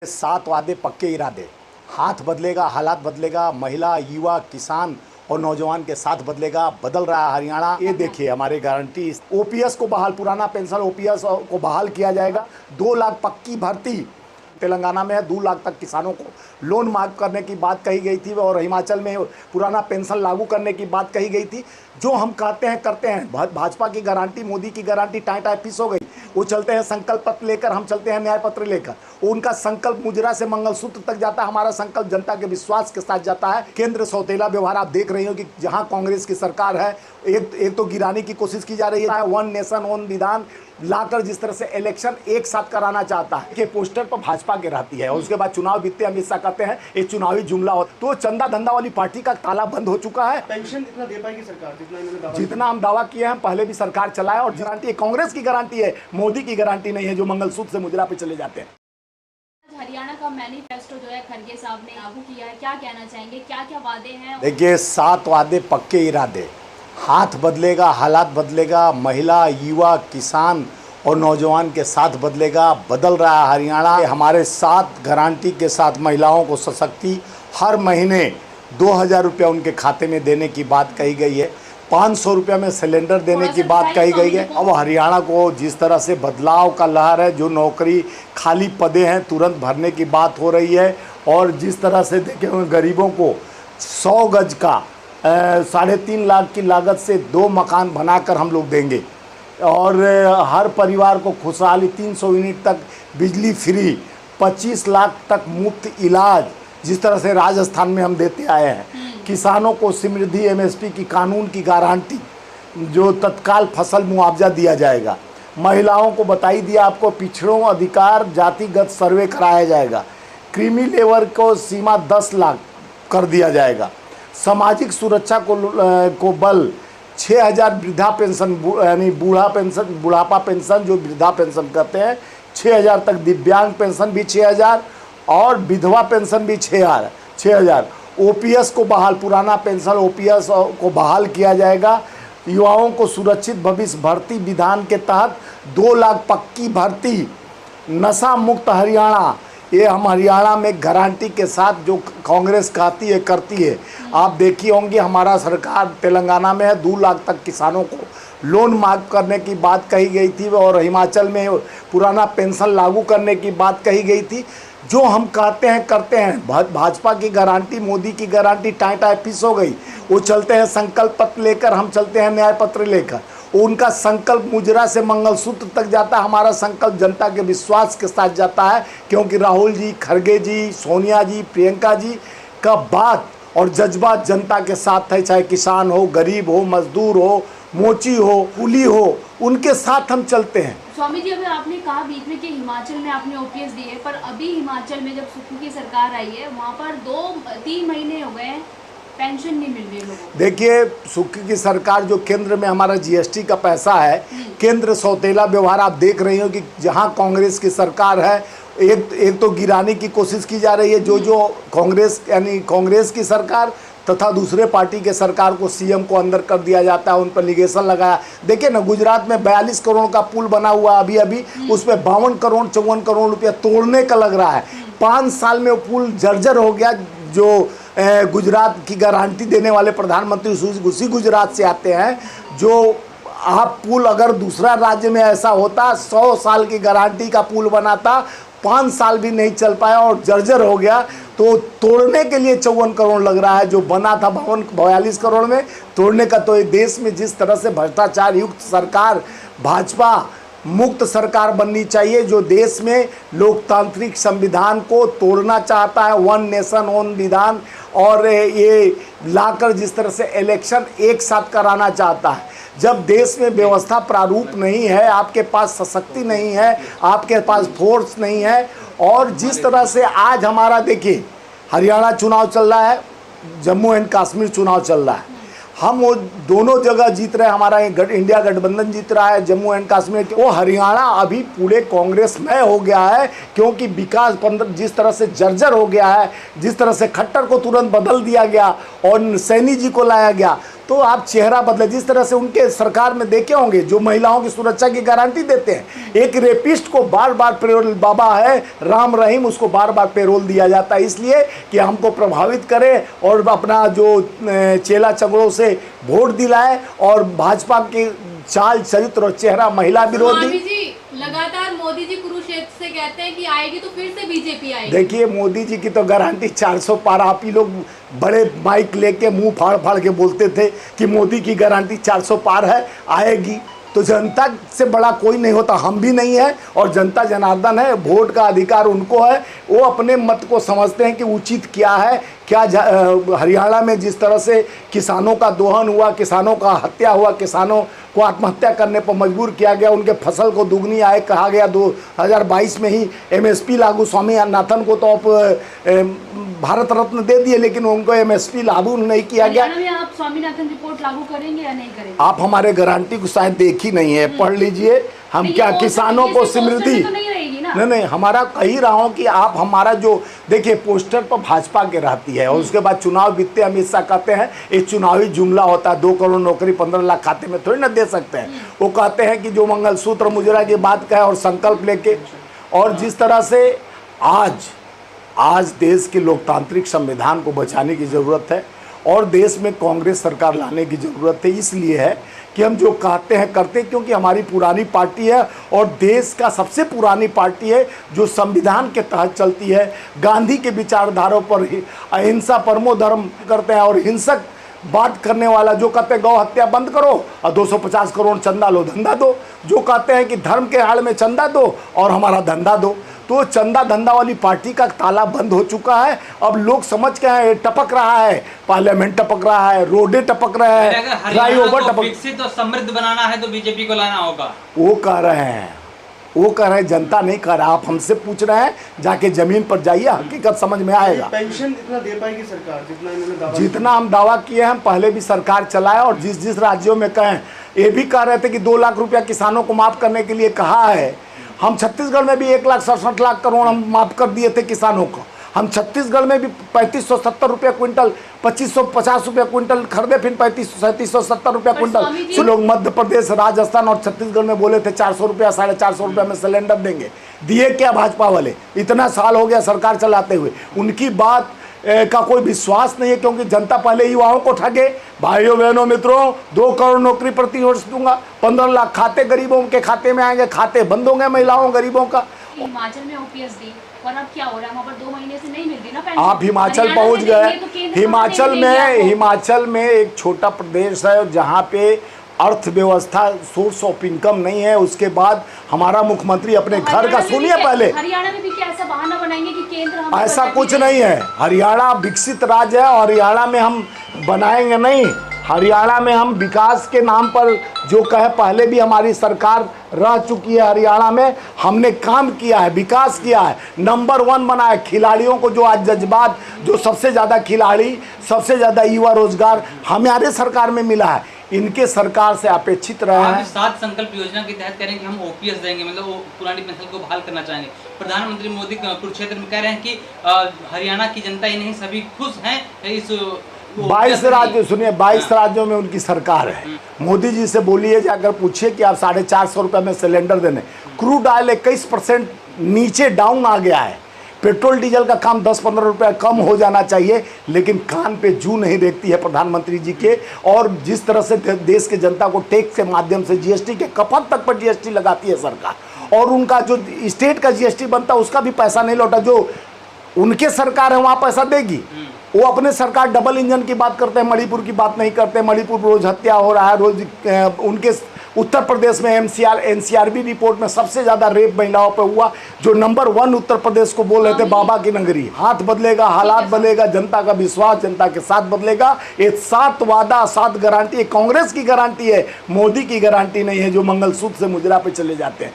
सात वादे पक्के इरादे, हाथ बदलेगा, हालात बदलेगा, महिला, युवा, किसान और नौजवान के साथ बदलेगा, बदल रहा है हरियाणा। ये देखिए हमारे गारंटी, ओपीएस को बहाल, पुराना पेंशन ओपीएस को बहाल किया जाएगा। 2 लाख पक्की भर्ती तेलंगाना में है। 2 लाख तक किसानों को लोन माफ करने की बात कही गई थी और हिमाचल में पुराना पेंशन लागू करने की बात कही गई थी। जो हम कहते हैं करते हैं। भाजपा की गारंटी, मोदी की गारंटी टाई टाई फिस हो गई। वो चलते हैं संकल्प पत्र लेकर, हम चलते हैं न्याय पत्र लेकर। उनका संकल्प मुजरा से मंगलसूत्र तक जाता है, हमारा संकल्प जनता के विश्वास के साथ जाता है। केंद्र सौतेला व्यवहार आप देख रही हो कि जहां कांग्रेस की सरकार है, एक तो गिराने की कोशिश की जा रही है। वन नेशन वन विधान लाकर जिस तरह से इलेक्शन एक साथ कराना चाहता है कि पोस्टर पर भाजपा के रहती है और उसके बाद चुनाव बीतते अमित शाह कहते हैं ये चुनावी जुमला हो। तो चंदा धंधा वाली पार्टी का ताला बंद हो चुका है। पेंशन कितना दे पाएगी सरकार? जितना हम दावा किए हैं, पहले भी सरकार चलाए और गारंटी कांग्रेस की गारंटी है, मोदी की गारंटी नहीं है जो मंगलसूत्र से मुजरा पे चले जाते हैं। हरियाणा का मैनिफेस्टो जो है खड़गे साहब ने लागू किया है, क्या कहना चाहेंगे, क्या क्या वादे हैं? देखिए 7 वादे पक्के इरादे, हाथ बदलेगा, हालात बदलेगा, महिला, युवा, किसान और नौजवान के साथ बदलेगा, बदल रहा है हरियाणा। हमारे 7 गारंटी के साथ महिलाओं को सशक्ति, हर महीने 2000 रुपया उनके खाते में देने की बात कही गई है। 500 रुपये में सिलेंडर देने की बात कही गई है। अब हरियाणा को जिस तरह से बदलाव का लहर है, जो नौकरी खाली पदे हैं तुरंत भरने की बात हो रही है और जिस तरह से देखें गरीबों को 100 गज का 3.5 लाख की लागत से 2 मकान बनाकर हम लोग देंगे और हर परिवार को खुशहाली 300 यूनिट तक बिजली फ्री, 25 लाख तक मुफ्त इलाज जिस तरह से राजस्थान में हम देते आए हैं। किसानों को समृद्धि एमएसपी की कानून की गारंटी, जो तत्काल फसल मुआवजा दिया जाएगा। महिलाओं को बताई दिया आपको, पिछड़ों अधिकार जातिगत सर्वे कराया जाएगा। क्रीमी लेबर को सीमा 10 लाख कर दिया जाएगा। सामाजिक सुरक्षा को बल 6000 वृद्धा पेंशन यानी बुढ़ापा पेंशन जो वृद्धा पेंशन कहते हैं 6000 तक, दिव्यांग पेंशन भी 6000 और विधवा पेंशन भी 6000। ओपीएस को बहाल, पुराना पेंशन ओपीएस को बहाल किया जाएगा। युवाओं को सुरक्षित भविष्य भर्ती विधान के तहत 2 लाख पक्की भर्ती, नशा मुक्त हरियाणा। ये हम हरियाणा में गारंटी के साथ जो कांग्रेस कहती है करती है। आप देखी होंगी हमारा सरकार तेलंगाना में है। 2 लाख तक किसानों को लोन माफ करने की बात कही गई थी और हिमाचल में पुराना पेंशन लागू करने की बात कही गई थी। जो हम कहते हैं करते हैं। भाजपा की गारंटी, मोदी की गारंटी टाई टाई फिस हो गई। वो चलते हैं संकल्प पत्र लेकर, हम चलते हैं न्याय पत्र लेकर। उनका संकल्प मुजरा से मंगलसूत्र तक जाता है, हमारा संकल्प जनता के विश्वास के साथ जाता है। क्योंकि राहुल जी, खड़गे जी, सोनिया जी, प्रियंका जी का बात और जज्बात जनता के साथ है। चाहे किसान हो, गरीब हो, मजदूर हो, मोची हो, कुली हो, उनके साथ हम चलते हैं। स्वामी जी, अभी आपने कहा बीच में कि हिमाचल में आपने ओपीएस दिए, पर अभी हिमाचल में जब सुक्खू की सरकार आई है वहाँ पर 2-3 महीने हो गए पेंशन नहीं मिल रही लोगों को। देखिए सुक्खू की सरकार, जो केंद्र में हमारा जीएसटी का पैसा है, केंद्र सौतेला व्यवहार आप देख रही हो कि जहां कांग्रेस की सरकार है, एक तो गिराने की कोशिश की जा रही है। जो कांग्रेस यानी कांग्रेस की सरकार तथा दूसरे पार्टी के सरकार को सीएम को अंदर कर दिया जाता है, उन पर लिगेशन लगाया। देखिए ना, गुजरात में 42 करोड़ का पुल बना हुआ अभी उस पर 52 करोड़ 54 करोड़ रुपया तोड़ने का लग रहा है। 5 साल में वो पुल जर्जर हो गया। जो गुजरात की गारंटी देने वाले प्रधानमंत्री उसी गुजरात से आते हैं। जो आप पुल अगर दूसरा राज्य में ऐसा होता, 100 साल की गारंटी का पुल बनाता, 5 साल भी नहीं चल पाया और जर्जर हो गया। तो तोड़ने के लिए 54 करोड़ लग रहा है, जो बना था 42 करोड़ में तोड़ने का। तो देश में जिस तरह से भ्रष्टाचार युक्त सरकार, भाजपा मुक्त सरकार बननी चाहिए, जो देश में लोकतांत्रिक संविधान को तोड़ना चाहता है, वन नेशन वन विधान, और ये लाकर जिस तरह से इलेक्शन एक साथ कराना चाहता है। जब देश में व्यवस्था प्रारूप नहीं है, आपके पास सशक्ति नहीं है, आपके पास फोर्स नहीं है, और जिस तरह से आज हमारा देखिए हरियाणा चुनाव चल रहा है, जम्मू एंड कश्मीर चुनाव चल रहा है, हम वो दोनों जगह जीत रहे हैं। हमारा इंडिया गठबंधन जीत रहा है जम्मू एंड कश्मीर। वो हरियाणा अभी पूरे कांग्रेसमय हो गया है, क्योंकि विकास जिस तरह से जर्जर हो गया है, जिस तरह से खट्टर को तुरंत बदल दिया गया और सैनी जी को लाया गया, तो आप चेहरा बदले। जिस तरह से उनके सरकार में देखे होंगे जो महिलाओं की सुरक्षा की गारंटी देते हैं, एक रेपिस्ट को बार बार पेरोल, बाबा है राम रहीम, उसको बार बार पेरोल दिया जाता है इसलिए कि हमको प्रभावित करे और अपना जो चेला चगड़ों से वोट दिलाए और भाजपा के चाल चरित्र और चेहरा महिला विरोधी। लगातार मोदी जी कुरुक्षेत्र से कहते हैं कि आएगी तो फिर से बीजेपी आएगी। देखिए मोदी जी की तो गारंटी 400 पार। आप ही लोग बड़े माइक लेके मुंह फाड़ फाड़ के बोलते थे कि मोदी की गारंटी 400 पार है, आएगी। तो जनता से बड़ा कोई नहीं होता, हम भी नहीं है और जनता जनार्दन है, वोट का अधिकार उनको है। वो अपने मत को समझते हैं कि उचित क्या है। क्या हरियाणा में जिस तरह से किसानों का दोहन हुआ, किसानों का हत्या हुआ, किसानों को आत्महत्या करने पर मजबूर किया गया, उनके फसल को दुगनी आय कहा गया। 2022 में ही MSP लागू, स्वामीनाथन को तो भारत रत्न दे दिए लेकिन उनको MSP लागू नहीं किया गया। में आप स्वामीनाथन रिपोर्ट लागू करेंगे या नहीं करेंगे? आप हमारे गारंटी को शायद देखी नहीं है, पढ़ लीजिए। हम क्या किसानों को समृद्धि नहीं, हमारा कही रहा हूँ कि आप हमारा जो देखिए पोस्टर पर भाजपा के रहती है और उसके बाद चुनाव बीतते अमित शाह कहते हैं ये चुनावी जुमला होता है, 2 करोड़ नौकरी 15 लाख खाते में थोड़ी ना दे सकते हैं। वो कहते हैं कि जो मंगलसूत्र मुजरा की बात कहे और संकल्प लेके, और जिस तरह से आज देश के लोकतांत्रिक संविधान को बचाने की ज़रूरत है और देश में कांग्रेस सरकार लाने की ज़रूरत है। इसलिए है कि हम जो कहते हैं करते, क्योंकि हमारी पुरानी पार्टी है और देश का सबसे पुरानी पार्टी है जो संविधान के तहत चलती है। गांधी के विचारधाराओं पर अहिंसा परमो धर्म करते हैं और हिंसक बात करने वाला जो कहते हैं गौ हत्या बंद करो और 250 करोड़ चंदा लो धंधा दो, जो कहते हैं कि धर्म के आड़ में चंदा दो और हमारा धंधा दो। तो चंदा धंधा वाली पार्टी का ताला बंद हो चुका है। अब लोग समझ के हैं, टपक रहा है, पार्लियामेंट टपक रहा है, रोडे टपक रहे हैं, फ्लाईओवर टपक। विकसित और समृद्ध बनाना है तो बीजेपी को लाना होगा, वो कह रहे हैं, जनता नहीं कह रहा। आप हमसे पूछ रहे हैं, जाके जमीन पर जाइए, हकीकत समझ में आएगा। पेंशन इतना दे पाएगी सरकार जितना इन्होंने दावा, जितना हम दावा किए हैं, पहले भी सरकार चलाए और जिस राज्यों में कहें, ये भी कह रहे थे कि 2 लाख रुपया किसानों को माफ करने के लिए कहा है। हम छत्तीसगढ़ में भी 1,67 लाख करोड़ हम माफ कर दिए थे किसानों को। हम छत्तीसगढ़ में भी 3570 रुपया क्विंटल, 2550 रुपया क्विंटल खरीदे, फिर 3770 रुपया क्विंटल। तो लोग मध्य प्रदेश, राजस्थान और छत्तीसगढ़ में बोले थे 400 रुपया, 450 रुपया में सिलेंडर देंगे। दिए क्या भाजपा वाले? इतना साल हो गया सरकार चलाते हुए, उनकी बात का कोई विश्वास नहीं है, क्योंकि जनता पहले युवाओं को ठगे। भाइयों बहनों मित्रों, 2 करोड़ नौकरी प्रति वर्ष दूंगा, 15 लाख खाते गरीबों के खाते में आएंगे, खाते बंद होंगे महिलाओं गरीबों का। हिमाचल में OPS दी और अब क्या हो रहा है, वहाँ पर 2 महीने से नहीं मिल रही ना पेंशन। आप हिमाचल पहुंच गए। हिमाचल में एक छोटा प्रदेश है जहाँ पे अर्थव्यवस्था, सोर्स ऑफ इनकम नहीं है। उसके बाद हमारा मुख्यमंत्री अपने घर का, सुनिए पहले, हरियाणा में भी क्या ऐसा बहाना बनाएंगे कि केंद्र हमें ऐसा कुछ नहीं है। हरियाणा विकसित राज्य है, हरियाणा में हम बनाएंगे नहीं। हरियाणा में हम विकास के नाम पर जो कहे, पहले भी हमारी सरकार रह चुकी है हरियाणा में, हमने काम किया है, विकास किया है, नंबर 1 बना है। खिलाड़ियों को जो आज जज्बात, जो सबसे ज़्यादा खिलाड़ी, सबसे ज़्यादा युवा रोजगार हमारे सरकार में मिला है, इनके सरकार से अपेक्षित रहा है। 7 संकल्प योजना के तहत कह रहे हैं कि हम OPS देंगे, मतलब वो पुरानी पेंशन को बहाल करना चाहेंगे। प्रधानमंत्री मोदी कुरुक्षेत्र में कह रहे हैं कि हरियाणा की जनता ही नहीं सभी खुश हैं इस 22 राज्यों, सुनिए 22 राज्यों में उनकी सरकार है। मोदी जी से बोलिए, जाकर पूछिए कि आप 450 रुपये में सिलेंडर देने। क्रूड ऑयल 21% नीचे डाउन आ गया है। पेट्रोल डीजल का काम 10-15 रुपये कम हो जाना चाहिए, लेकिन कान पे जू नहीं देखती है प्रधानमंत्री जी के। और जिस तरह से देश के जनता को टैक्स के माध्यम से GST के खपत तक पर GST लगाती है सरकार, और उनका जो स्टेट का GST बनता है उसका भी पैसा नहीं लौटा। जो उनके सरकार है वहाँ पैसा देगी। वो अपने सरकार डबल इंजन की बात करते हैं, मणिपुर की बात नहीं करते। मणिपुर रोज हत्या हो रहा है, रोज उनके उत्तर प्रदेश में NCRB रिपोर्ट में सबसे ज़्यादा रेप महिलाओं पर हुआ, जो नंबर 1 उत्तर प्रदेश को बोल रहे थे बाबा की नगरी। हाथ बदलेगा, हालात बदलेगा, जनता का विश्वास जनता के साथ बदलेगा। ये 7 वादा, 7 गारंटी कांग्रेस की गारंटी है, मोदी की गारंटी नहीं है, जो मंगलसूत्र से मुजरा पे चले जाते हैं।